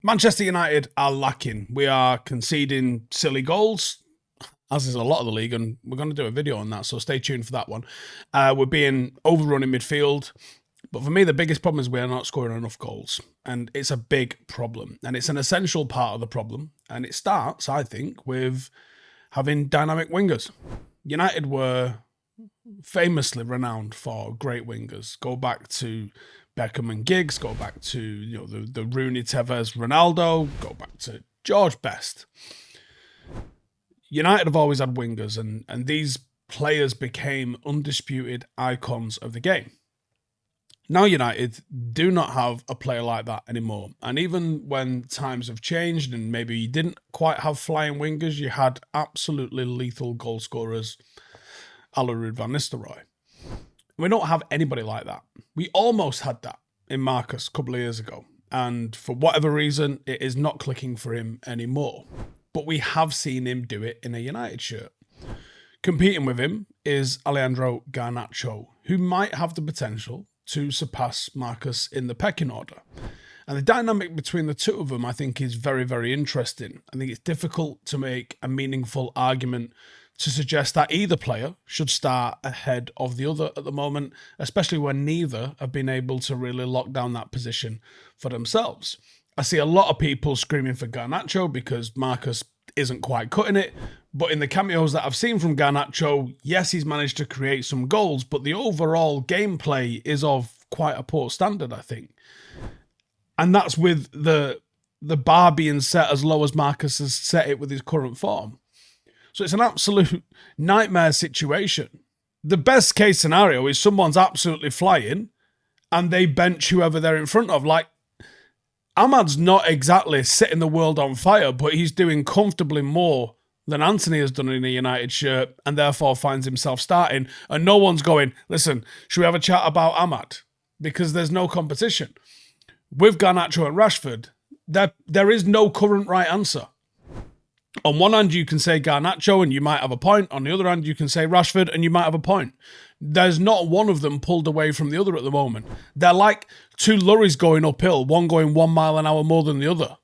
Manchester United are lacking. We are conceding silly goals, as is a lot of the league, and we're going to do a video on that, so stay tuned for that one. We're being overrun in midfield, but for me, the biggest problem is we're not scoring enough goals, and it's a big problem, and it's an essential part of the problem, and it starts, I think, with having dynamic wingers. United were famously renowned for great wingers. Go back to Beckham and Giggs, go back to the Rooney, Tevez, Ronaldo, go back to George Best. United have always had wingers, and these players became undisputed icons of the game. Now United do not have a player like that anymore. And even when times have changed and maybe you didn't quite have flying wingers, you had absolutely lethal goal scorers a la Ruud van Nistelrooy. We don't have anybody like that. We almost had that in Marcus a couple of years ago. And for whatever reason, it is not clicking for him anymore. But we have seen him do it in a United shirt. Competing with him is Alejandro Garnacho, who might have the potential to surpass Marcus in the pecking order. And the dynamic between the two of them, I think, is very, very interesting. I think it's difficult to make a meaningful argument to suggest that either player should start ahead of the other at the moment, especially when neither have been able to really lock down that position for themselves. I see a lot of people screaming for Garnacho because Marcus isn't quite cutting it. But in the cameos that I've seen from Garnacho, yes, he's managed to create some goals, but the overall gameplay is of quite a poor standard, I think. And that's with the bar being set as low as Marcus has set it with his current form. So it's an absolute nightmare situation. The best case scenario is someone's absolutely flying and they bench whoever they're in front of. Like, Ahmad's not exactly setting the world on fire, but he's doing comfortably more than Anthony has done in a United shirt and therefore finds himself starting. And no one's going, listen, should we have a chat about Ahmad? Because there's no competition. With Garnacho and Rashford, there is no current right answer. On one hand, you can say Garnacho and you might have a point. On the other hand, you can say Rashford and you might have a point. There's not one of them pulled away from the other at the moment. They're like two lorries going uphill, one going 1 mile an hour more than the other.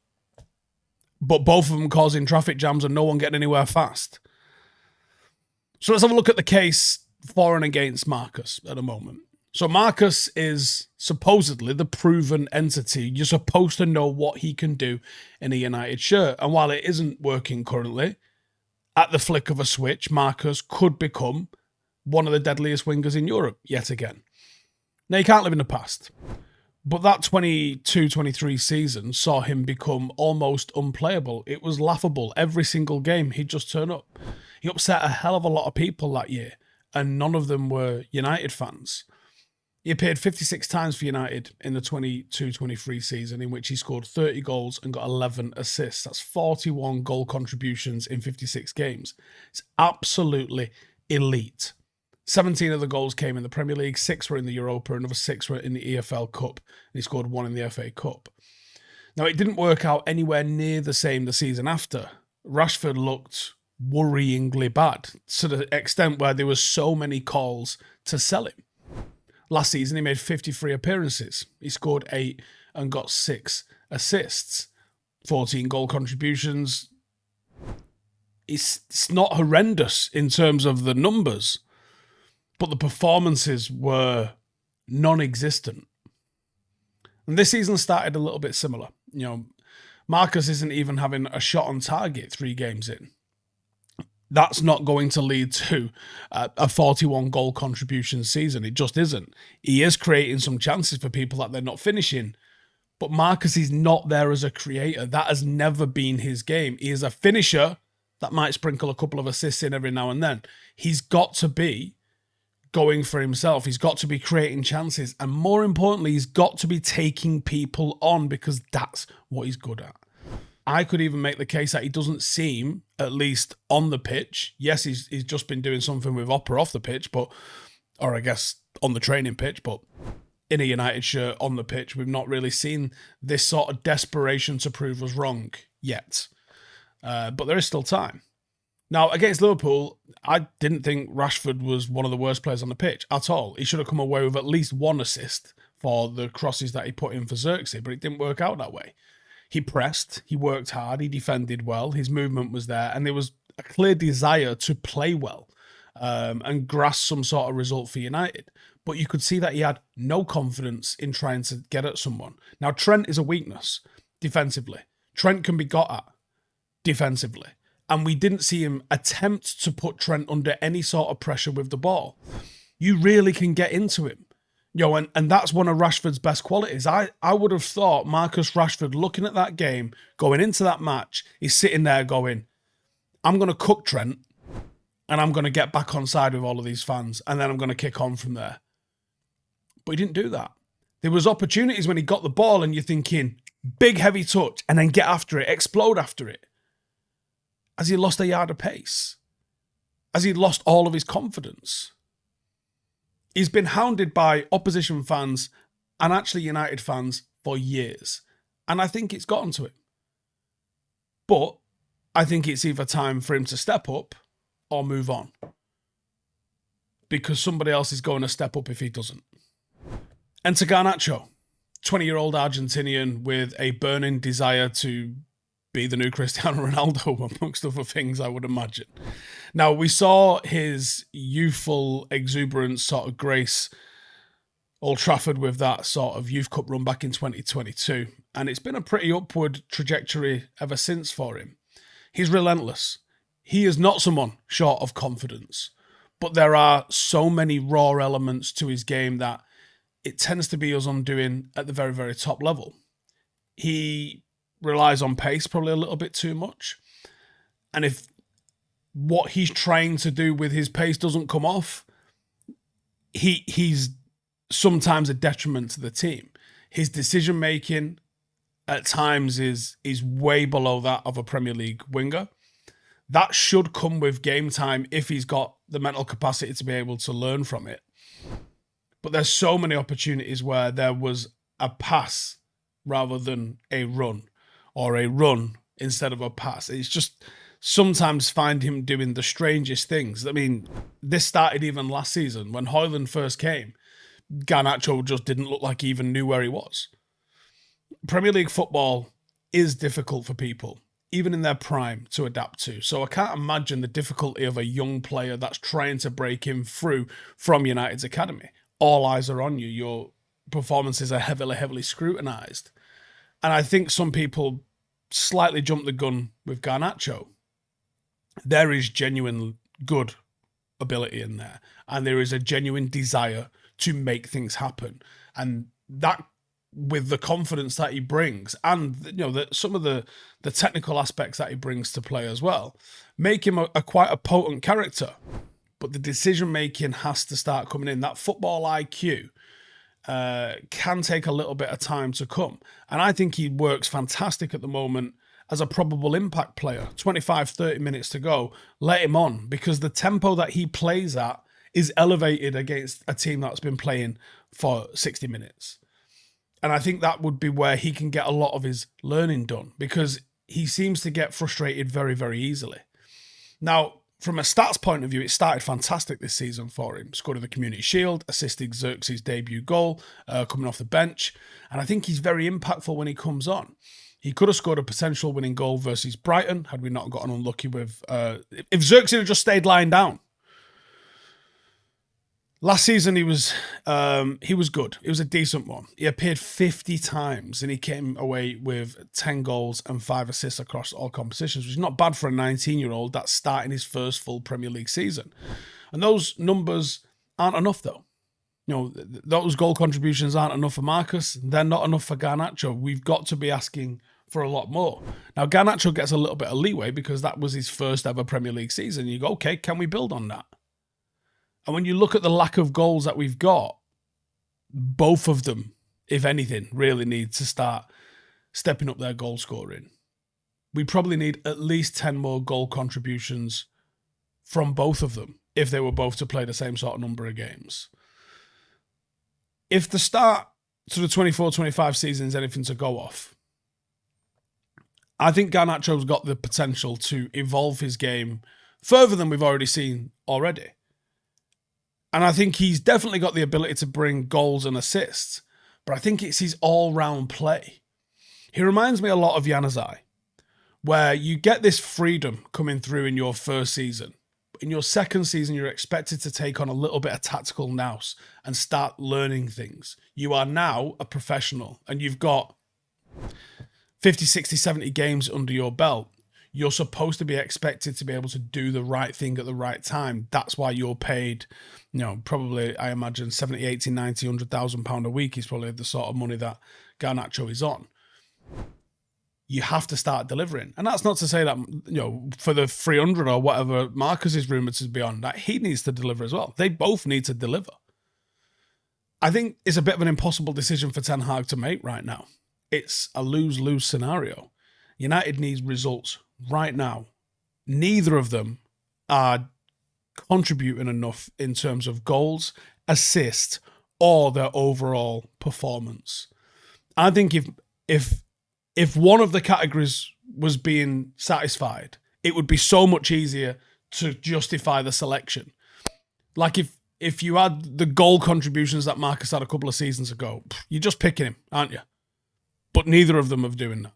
But both of them causing traffic jams and no one getting anywhere fast. So let's have a look at the case for and against Marcus at the moment. So Marcus is supposedly the proven entity. You're supposed to know what he can do in a United shirt. And while it isn't working currently, at the flick of a switch, Marcus could become one of the deadliest wingers in Europe yet again. Now, you can't live in the past. But that 22-23 season saw him become almost unplayable. It was laughable. Every single game, he'd just turn up. He upset a hell of a lot of people that year, and none of them were United fans. He appeared 56 times for United in the 22-23 season, in which he scored 30 goals and got 11 assists. That's 41 goal contributions in 56 games. It's absolutely elite. 17 of the goals came in the Premier League, 6 were in the Europa, another 6 were in the EFL Cup, and he scored 1 in the FA Cup. Now, it didn't work out anywhere near the same the season after. Rashford looked worryingly bad, to the extent where there were so many calls to sell him. Last season, he made 53 appearances. He scored 8 and got 6 assists, 14 goal contributions. It's not horrendous in terms of the numbers, but the performances were non-existent. And this season started a little bit similar. Marcus isn't even having a shot on target 3 games in. That's not going to lead to a 41 goal contribution season. It just isn't. He is creating some chances for people that they're not finishing, but Marcus is not there as a creator. That has never been his game. He is a finisher that might sprinkle a couple of assists in every now and then. He's got to be going for himself. He's got to be creating chances. And more importantly, he's got to be taking people on, because that's what he's good at. I could even make the case that he doesn't seem, at least on the pitch. Yes, he's just been doing something with Opera off the pitch, or I guess on the training pitch, but in a United shirt on the pitch, we've not really seen this sort of desperation to prove us wrong yet. But there is still time. Now, against Liverpool, I didn't think Rashford was one of the worst players on the pitch at all. He should have come away with at least 1 assist for the crosses that he put in for Xerxes, but it didn't work out that way. He pressed, he worked hard, he defended well, his movement was there, and there was a clear desire to play well and grasp some sort of result for United. But you could see that he had no confidence in trying to get at someone. Now, Trent is a weakness defensively. Trent can be got at defensively. And we didn't see him attempt to put Trent under any sort of pressure with the ball. You really can get into him. And that's one of Rashford's best qualities. I would have thought Marcus Rashford, looking at that game, going into that match, he's sitting there going, I'm going to cook Trent and I'm going to get back on side with all of these fans and then I'm going to kick on from there. But he didn't do that. There was opportunities when he got the ball and you're thinking, big heavy touch and then get after it, explode after it. As he lost a yard of pace. As he lost all of his confidence. He's been hounded by opposition fans and actually United fans for years. And I think it's gotten to him. But I think it's either time for him to step up or move on. Because somebody else is going to step up if he doesn't. Enter Garnacho, 20-year-old Argentinian with a burning desire to be the new Cristiano Ronaldo, amongst other things, I would imagine. Now, we saw his youthful, exuberant sort of grace Old Trafford with that sort of Youth Cup run back in 2022, and it's been a pretty upward trajectory ever since for him. He's relentless. He is not someone short of confidence, but there are so many raw elements to his game that it tends to be us undoing at the very, very top level. He relies on pace probably a little bit too much. And if what he's trying to do with his pace doesn't come off, he's sometimes a detriment to the team. His decision making at times is way below that of a Premier League winger. That should come with game time if he's got the mental capacity to be able to learn from it. But there's so many opportunities where there was a pass rather than a run, or a run instead of a pass. It's just sometimes find him doing the strangest things. I mean, this started even last season when Hojlund first came. Garnacho just didn't look like he even knew where he was. Premier League football is difficult for people, even in their prime, to adapt to. So I can't imagine the difficulty of a young player that's trying to break him through from United's academy. All eyes are on you. Your performances are heavily, heavily scrutinised. And I think some people slightly jump the gun with Garnacho. There is genuine good ability in there. And there is a genuine desire to make things happen. And that, with the confidence that he brings and some of the technical aspects that he brings to play as well, make him a quite a potent character. But the decision making has to start coming in. That football IQ can take a little bit of time to come. And I think he works fantastic at the moment as a probable impact player. 25, 30 minutes to go. Let him on, because the tempo that he plays at is elevated against a team that's been playing for 60 minutes. And I think that would be where he can get a lot of his learning done, because he seems to get frustrated very, very easily. Now, from a stats point of view, it started fantastic this season for him. Scored in the Community Shield, assisted Xerxes' debut goal, coming off the bench. And I think he's very impactful when he comes on. He could have scored a potential winning goal versus Brighton had we not gotten unlucky with... if Xerxes had just stayed lying down. Last season, he was good. It was a decent one. He appeared 50 times and he came away with 10 goals and 5 assists across all competitions, which is not bad for a 19-year-old that's starting his first full Premier League season. And those numbers aren't enough, though. Those goal contributions aren't enough for Marcus. They're not enough for Garnacho. We've got to be asking for a lot more. Now, Garnacho gets a little bit of leeway because that was his first ever Premier League season. You go, okay, can we build on that? And when you look at the lack of goals that we've got, both of them, if anything, really need to start stepping up their goal scoring. We probably need at least 10 more goal contributions from both of them if they were both to play the same sort of number of games. If the start to the 24-25 season is anything to go off, I think Garnacho's got the potential to evolve his game further than we've already seen already. And I think he's definitely got the ability to bring goals and assists. But I think it's his all-round play. He reminds me a lot of Januzaj, where you get this freedom coming through in your first season. In your second season, you're expected to take on a little bit of tactical nous and start learning things. You are now a professional and you've got 50, 60, 70 games under your belt. You're supposed to be expected to be able to do the right thing at the right time. That's why you're paid, probably, I imagine, 70, 80, 90, 100,000 pound a week is probably the sort of money that Garnacho is on. You have to start delivering. And that's not to say that, for the 300 or whatever Marcus is rumoured to be on, that he needs to deliver as well. They both need to deliver. I think it's a bit of an impossible decision for Ten Hag to make right now. It's a lose-lose scenario. United needs results right now. Neither of them are contributing enough in terms of goals, assists, or their overall performance. I think if one of the categories was being satisfied, it would be so much easier to justify the selection. Like if you had the goal contributions that Marcus had a couple of seasons ago, you're just picking him, aren't you? But neither of them are doing that.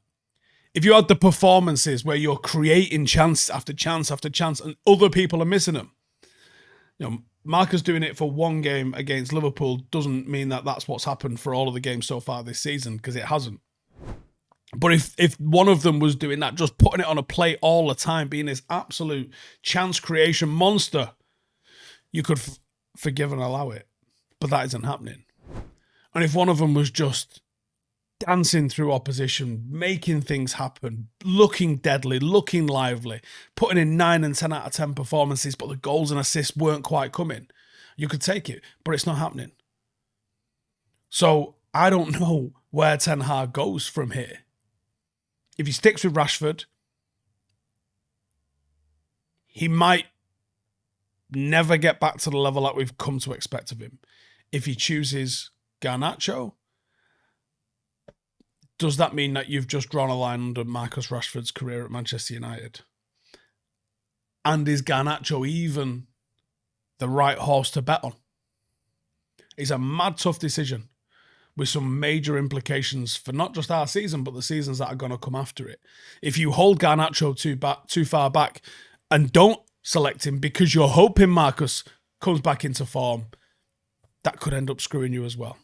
If you had the performances where you're creating chance after chance after chance and other people are missing them, Marcus doing it for one game against Liverpool doesn't mean that that's what's happened for all of the games so far this season, because it hasn't. But if one of them was doing that, just putting it on a plate all the time, being this absolute chance creation monster, you could forgive and allow it. But that isn't happening. And if one of them was just dancing through opposition, making things happen, looking deadly, looking lively, putting in 9 and 10 out of 10 performances, but the goals and assists weren't quite coming, you could take it, but it's not happening. So I don't know where Ten Hag goes from here. If he sticks with Rashford, he might never get back to the level that we've come to expect of him. If he chooses Garnacho, does that mean that you've just drawn a line under Marcus Rashford's career at Manchester United? And is Garnacho even the right horse to bet on? It's a mad tough decision with some major implications for not just our season, but the seasons that are going to come after it. If you hold Garnacho too far back and don't select him because you're hoping Marcus comes back into form, that could end up screwing you as well.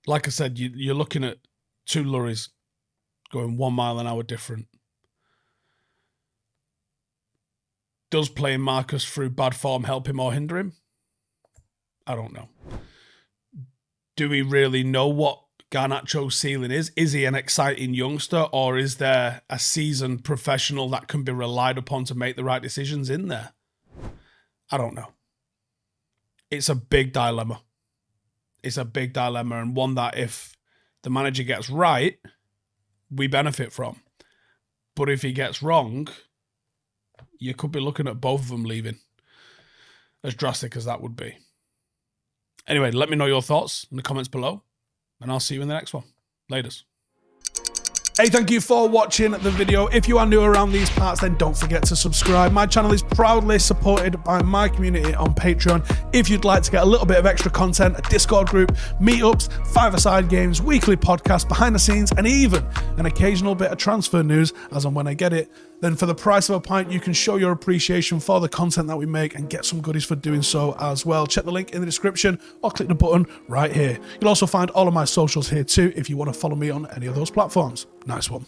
Like I said, you're looking at two lorries going 1 mile an hour different. Does playing Marcus through bad form help him or hinder him? I don't know. Do we really know what Garnacho's ceiling is? Is he an exciting youngster, or is there a seasoned professional that can be relied upon to make the right decisions in there? I don't know. It's a big dilemma. It's a big dilemma, and one that if the manager gets right, we benefit from. But if he gets wrong, you could be looking at both of them leaving. As drastic as that would be. Anyway, let me know your thoughts in the comments below, and I'll see you in the next one. Laters. Hey, thank you for watching the video. If you are new around these parts, then don't forget to subscribe. My channel is proudly supported by my community on Patreon. If you'd like to get a little bit of extra content, a Discord group, meetups, five-a-side games, weekly podcasts, behind the scenes, and even an occasional bit of transfer news as and when I get it, then for the price of a pint, you can show your appreciation for the content that we make and get some goodies for doing so as well. Check the link in the description or click the button right here. You'll also find all of my socials here too if you want to follow me on any of those platforms. Nice one.